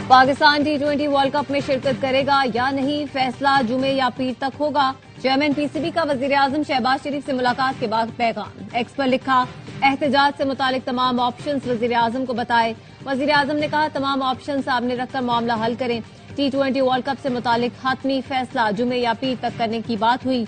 Pakistan T20 world cup میں شرکت کرے گا یا نہیں، فیصلہ جمعے یا پیر تک ہوگا۔ چیئرمین PCB کا وزیر اعظم شہباز شریف سے ملاقات کے بعد پیغام، ایکس پر لکھا، احتجاج سے متعلق تمام آپشنز وزیر اعظم کو بتائے۔ وزیر اعظم نے کہا تمام آپشن سامنے رکھ کر معاملہ حل کریں۔ T20 ورلڈ کپ سے متعلق حتمی فیصلہ جمعے یا پیر تک کرنے کی بات ہوئی۔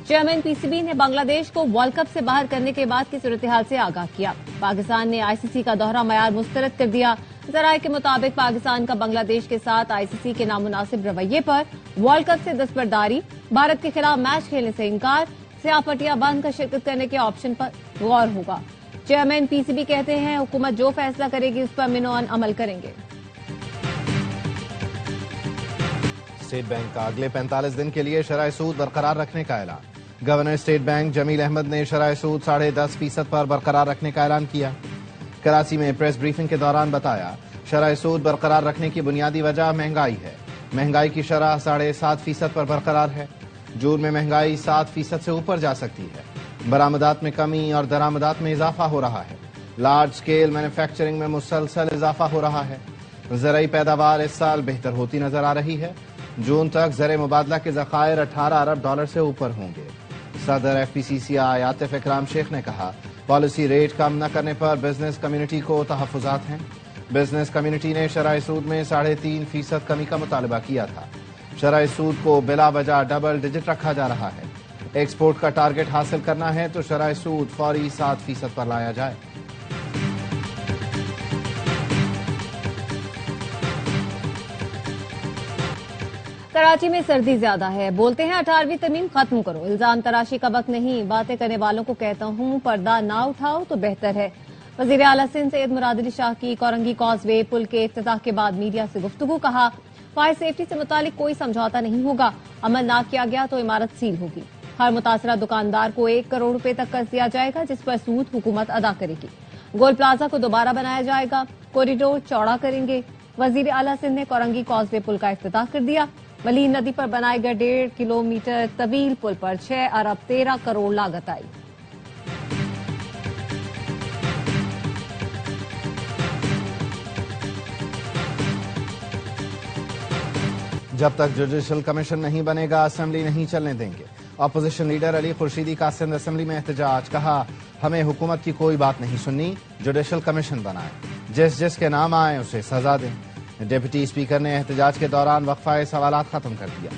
چیئرمین PCB نے بنگلہ دیش کو ورلڈ کپ سے باہر کرنے کے بعد کی صورتحال سے آگاہ کیا۔ پاکستان نے ICC کا دورہ معیار مسترد کر دیا۔ ذرائع کے مطابق پاکستان کا بنگلہ دیش کے ساتھ ICC کے نامناسب رویے پر ورلڈ کپ سے دستبرداری، بھارت کے خلاف میچ کھیلنے سے انکار، سیاہ پٹیاں باندھ کر شرکت کرنے کے آپشن پر غور ہوگا۔ چیئرمین PCB کہتے ہیں حکومت جو فیصلہ کرے گی اس پر منوان عمل کریں گے۔ اسٹیٹ بینک کا اگلے 45 دن کے لیے شرح سود برقرار رکھنے کا اعلان۔ گورنر اسٹیٹ بینک جمیل احمد نے شرح سود 10.5% پر برقرار رکھنے کا اعلان کیا۔ کراچی میں پریس بریفنگ کے دوران بتایا، شرح سود برقرار رکھنے کی بنیادی وجہ مہنگائی ہے۔ مہنگائی کی شرح 7.5% پر برقرار ہے۔ جون میں مہنگائی 7% سے اوپر جا سکتی ہے۔ برآمدات میں کمی اور درآمدات میں اضافہ ہو رہا ہے۔ لارج سکیل مینوفیکچرنگ میں مسلسل اضافہ ہو رہا ہے۔ زرعی پیداوار اس سال بہتر ہوتی نظر آ رہی ہے۔ جون تک زر مبادلہ کے ذخائر $18 ارب سے اوپر ہوں گے۔ صدر FPCCI عاطف اکرام شیخ نے کہا، پالیسی ریٹ کم نہ کرنے پر بزنس کمیونٹی کو تحفظات ہیں۔ بزنس کمیونٹی نے شرح سود میں 3.5% کمی کا مطالبہ کیا تھا۔ شرح سود کو بلا وجہ ڈبل ڈیجٹ رکھا جا رہا ہے۔ ایکسپورٹ کا ٹارگٹ حاصل کرنا ہے تو شرح سود فوری 7% پر لایا جائے۔ کراچی میں سردی زیادہ ہے، بولتے ہیں 18ویں ترمیم ختم کرو، الزام تراشی کا وقت نہیں، باتیں کرنے والوں کو کہتا ہوں پردہ نہ اٹھاؤ تو بہتر ہے۔ وزیر اعلیٰ سندھ سید مراد علی شاہ کی کورنگی کاز وے پل کے افتتاح کے بعد میڈیا سے گفتگو، کہا فائر سیفٹی سے متعلق کوئی سمجھوتا نہیں ہوگا، عمل نہ کیا گیا تو عمارت سیل ہوگی۔ ہر متاثرہ دکاندار کو 1 کروڑ روپے تک قرض دیا جائے گا جس پر سود حکومت ادا کرے گی۔ گول پلازہ کو دوبارہ بنایا جائے گا، کوریڈور چوڑا کریں گے۔ وزیر اعلیٰ سندھ نے کورنگی کاز وے پل کا افتتاح کر دیا۔ ملین ندی پر بنائے گئے 1.5 کلومیٹر طویل پل پر 6 ارب 13 کروڑ لاگت آئی۔ جب تک جوڈیشل کمیشن نہیں بنے گا اسمبلی نہیں چلنے دیں گے۔ اپوزیشن لیڈر علی خورشیدی کا سندھ اسمبلی میں احتجاج، کہا ہمیں حکومت کی کوئی بات نہیں سننی، جوڈیشل کمیشن بنائیں، جس کے نام آئے اسے سزا دیں۔ ڈپٹی اسپیکر نے احتجاج کے دوران وقفہ سوالات ختم کر دیا۔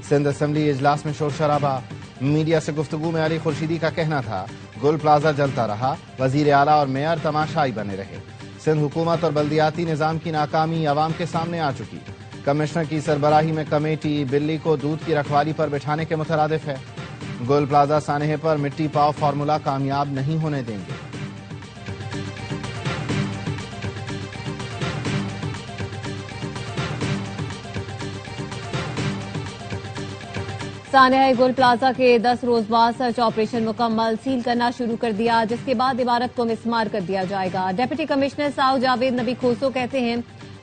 سندھ اسمبلی اجلاس میں شور شرابہ۔ میڈیا سے گفتگو میں علی خورشیدی کا کہنا تھا، گل پلازہ جلتا رہا، وزیر اعلیٰ اور میئر تماشائی بنے رہے۔ سندھ حکومت اور بلدیاتی نظام کی ناکامی عوام کے سامنے آ چکی۔ کمشنر کی سربراہی میں کمیٹی بلی کو دودھ کی رکھوالی پر بٹھانے کے مترادف ہے۔ گل پلازہ سانحے پر مٹی پاؤ فارمولا کامیاب نہیں ہونے دیں گے۔ سانحہ گل پلازہ کے 10 روز بعد سرچ آپریشن مکمل، سیل کرنا شروع کر دیا، جس کے بعد عمارت کو مسمار کر دیا جائے گا۔ ڈپٹی کمشنر ساؤ جاوید نبی کھوسو کہتے ہیں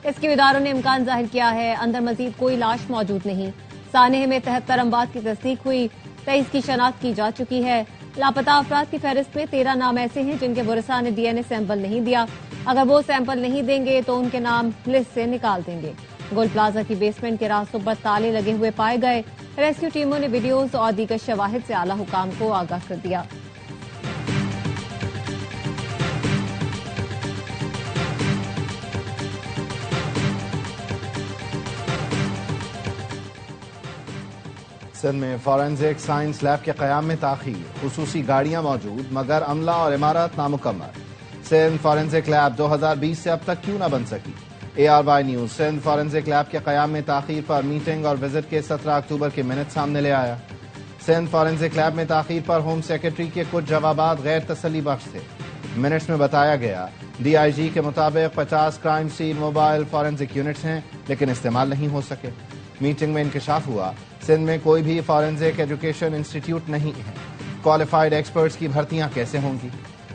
اس کے اداروں نے امکان ظاہر کیا ہے اندر مزید کوئی لاش موجود نہیں۔ سانحے میں 73 اموات کی تصدیق ہوئی، 23 کی شناخت کی جا چکی ہے۔ لاپتہ افراد کی فہرست میں 13 نام ایسے ہیں جن کے ورثاء نے DNA سیمپل نہیں دیا، اگر وہ سیمپل نہیں دیں گے تو ان کے نام لسٹ سے نکال دیں گے۔ گول پلازہ کی بیسمنٹ کے راستوں پر تالے لگے ہوئے پائے گئے۔ ریسکیو ٹیموں نے ویڈیوز اور دیگر شواہد سے اعلیٰ حکام کو آگاہ کر دیا۔ سندھ میں فورینزک سائنس لیب کے قیام میں تاخیر، خصوصی گاڑیاں موجود مگر عملہ اور عمارت نامکمل۔ سندھ فورینزک لیب 2020 سے اب تک کیوں نہ بن سکی؟ ARY news Sindh forensic lab کے قیام میں تاخیر پر میٹنگ اور وزٹ کے 17 اکتوبر کے منٹ سامنے لے آیا۔ سندھ فورینزک لیب میں تاخیر پر ہوم سیکرٹری کے کچھ جوابات غیر تسلی بخش تھے۔ منٹس میں بتایا گیا، DIG کے مطابق 50 crime scene mobile forensic units ہیں لیکن استعمال نہیں ہو سکے۔ میٹنگ میں انکشاف ہوا، سندھ میں کوئی بھی فورینزک ایجوکیشن انسٹیٹیوٹ نہیں ہے، کوالیفائڈ ایکسپرٹس کی بھرتیاں کیسے ہوں گی؟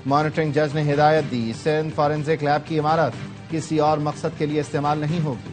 مانیٹرنگ جج نے ہدایت دی، سندھ فورینزک لیب کی عمارت کسی اور مقصد کے لیے استعمال نہیں ہوگی۔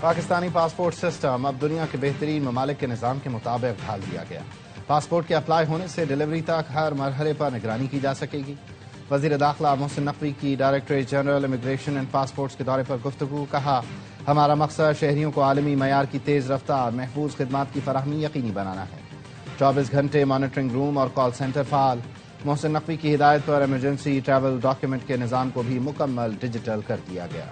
پاکستانی پاسپورٹ سسٹم اب دنیا کے بہترین ممالک کے نظام کے مطابق ڈھال دیا گیا۔ پاسپورٹ کے اپلائی ہونے سے ڈیلیوری تک ہر مرحلے پر نگرانی کی جا سکے گی۔ وزیر داخلہ محسن نقوی کی directorate general immigration and passports کے دورے پر گفتگو۔ کہا، ہمارا مقصد شہریوں کو عالمی معیار کی تیز رفتار محفوظ خدمات کی فراہمی یقینی بنانا ہے۔ 24 گھنٹے مانیٹرنگ روم اور کال سینٹر فعال۔ محسن نقوی کی ہدایت پر ایمرجنسی ٹریول ڈاکیومنٹ کے نظام کو بھی مکمل ڈیجیٹل کر دیا گیا۔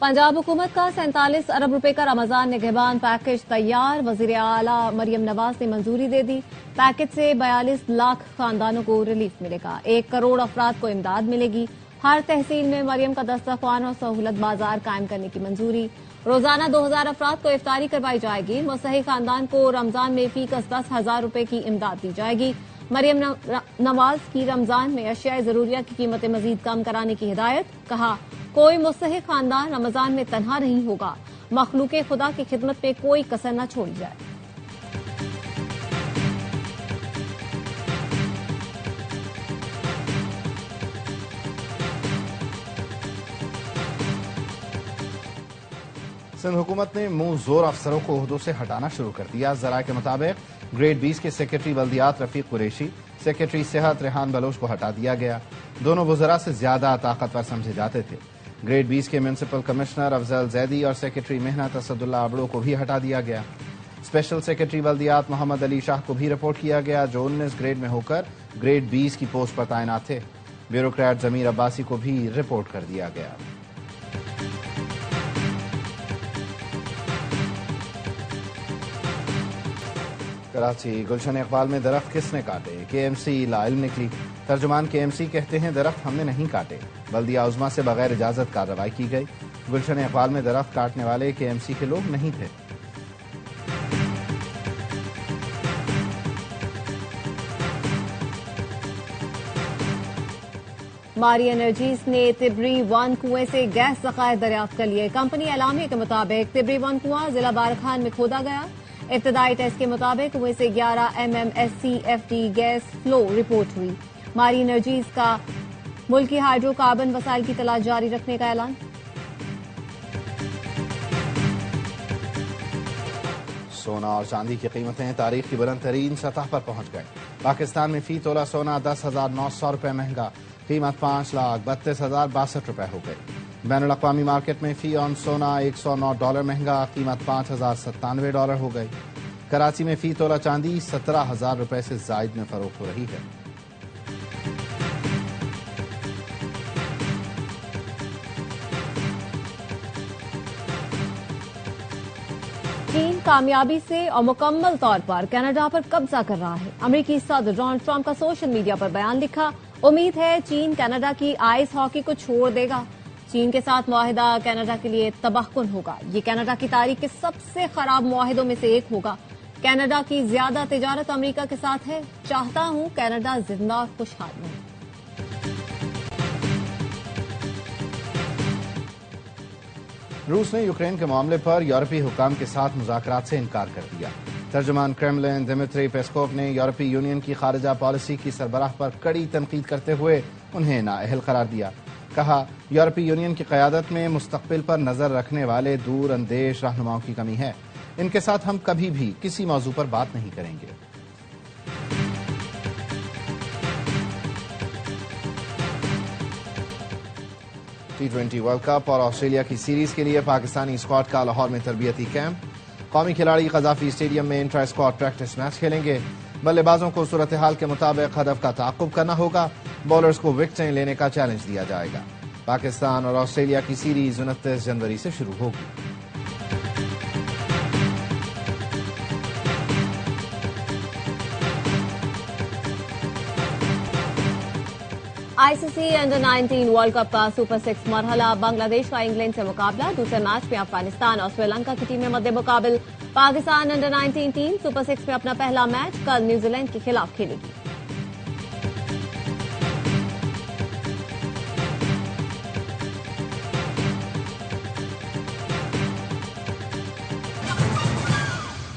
پنجاب حکومت کا 47 ارب روپے کا رمضان نگہبان پیکج تیار۔ وزیر اعلیٰ مریم نواز نے منظوری دے دی۔ پیکج سے 42 لاکھ خاندانوں کو ریلیف ملے گا۔ 1 کروڑ افراد کو امداد ملے گی۔ ہر تحصیل میں مریم کا دسترخوان اور سہولت بازار قائم کرنے کی منظوری۔ روزانہ 2000 افراد کو افطاری کروائی جائے گی۔ مستحق خاندان کو رمضان میں فی کس 10,000 روپے کی امداد دی جائے گی۔ مریم نواز کی رمضان میں اشیاء ضروریہ کی قیمتیں مزید کم کرانے کی ہدایت۔ کہا، کوئی مستحق خاندان رمضان میں تنہا نہیں ہوگا۔ مخلوق خدا کی خدمت میں کوئی کسر نہ چھوڑی جائے۔ سندھ حکومت نے منہ زور افسروں کو عہدوں سے ہٹانا شروع کر دیا۔ ذرائع کے مطابق گریڈ 20 کے سیکرٹری بلدیات رفیق قریشی، سیکرٹری صحت ریحان بلوچ کو ہٹا دیا گیا۔ دونوں وزراء سے زیادہ طاقتور سمجھے جاتے تھے۔ گریڈ 20 کے میونسپل کمشنر افضل زیدی اور سیکرٹری محنت اسد اللہ ابڑو کو بھی ہٹا دیا گیا۔ اسپیشل سیکرٹری بلدیات محمد علی شاہ کو بھی رپورٹ کیا گیا، جو 19 گریڈ میں ہو کر گریڈ 20 کی پوسٹ پر تعینات تھے۔ بیوروکریٹ ضمیر عباسی کو بھی رپورٹ کر دیا گیا۔ کراچی گلشن اقبال میں درخت کس نے کاٹے؟ کے ایم سی لا علم نکلی۔ ترجمان کے ایم سی کہتے ہیں درخت ہم نے نہیں کاٹے، بلدیہ عظمیٰ سے بغیر اجازت کارروائی کی گئی۔ گلشن اقبال میں درخت کاٹنے والے کے ایم سی کے لوگ نہیں تھے۔ ماری انرجیز نے تبری 1 کنویں سے گیس ذخائر دریافت کر لیے۔ کمپنی اعلامیہ کے مطابق تبری 1 کنواں ضلع بارکھان میں کھودا گیا۔ ابتدائی ٹیسٹ کے مطابق کنویں سے 11 MMSCFD گیس فلو رپورٹ ہوئی۔ ماری انرجیز کا ملکی ہائیڈرو کاربن وسائل کی تلاش جاری رکھنے کا اعلان۔ سونا اور چاندی کی قیمتیں تاریخ کی بلند ترین سطح پر پہنچ گئیں۔ پاکستان میں فی تولہ سونا 10,900 روپے مہنگا، قیمت 5,32,062 روپے ہو گئی۔ بین الاقوامی مارکیٹ میں فی اون سونا $109 مہنگا، قیمت $5,097 ہو گئی۔ کراچی میں فی تولہ چاندی 17,000 روپے سے زائد میں فروخت ہو رہی ہے۔ چین کامیابی سے اور مکمل طور پر کینیڈا پر قبضہ کر رہا ہے۔ امریکی صدر ڈونلڈ ٹرمپ کا سوشل میڈیا پر بیان لکھا، امید ہے چین کینیڈا کی آئس ہاکی کو چھوڑ دے گا۔ چین کے ساتھ معاہدہ کینیڈا کے لیے تباہ کن ہوگا۔ یہ کینیڈا کی تاریخ کے سب سے خراب معاہدوں میں سے ایک ہوگا۔ کینیڈا کی زیادہ تجارت امریکہ کے ساتھ ہے۔ چاہتا ہوں کینیڈا زندہ اور خوشحال رہے۔ روس نے یوکرین کے معاملے پر یورپی حکام کے ساتھ مذاکرات سے انکار کر دیا۔ ترجمان کرملن دمتری پیسکوف نے یورپی یونین کی خارجہ پالیسی کی سربراہ پر کڑی تنقید کرتے ہوئے انہیں نااہل قرار دیا۔ کہا، یورپی یونین کی قیادت میں مستقبل پر نظر رکھنے والے دور اندیش رہنماؤں کی کمی ہے۔ ان کے ساتھ ہم کبھی بھی کسی موضوع پر بات نہیں کریں گے۔ T20 ورلڈ کپ اور آسٹریلیا کی سیریز کے لیے پاکستانی اسکواڈ کا لاہور میں تربیتی کیمپ۔ قومی کھلاڑی قذافی اسٹیڈیم میں انٹرا اسکواڈ پریکٹس میچ کھیلیں گے۔ بلے بازوں کو صورتحال کے مطابق ہدف کا تعاقب کرنا ہوگا۔ بولرز کو وکٹیں لینے کا چیلنج دیا جائے گا۔ پاکستان اور آسٹریلیا کی سیریز 29 جنوری سے شروع ہوگی۔ ICC انڈر 19 ورلڈ کپ کا سپر 6 مرحلہ، بنگلہ دیش کا انگلینڈ سے مقابلہ۔ دوسرے میچ میں افغانستان اور سری لنکا کی ٹیمیں مد مقابل۔ پاکستان انڈر 19 ٹیم سپر 6 میں اپنا پہلا میچ کل نیوزی لینڈ کے خلاف کھیلے گی۔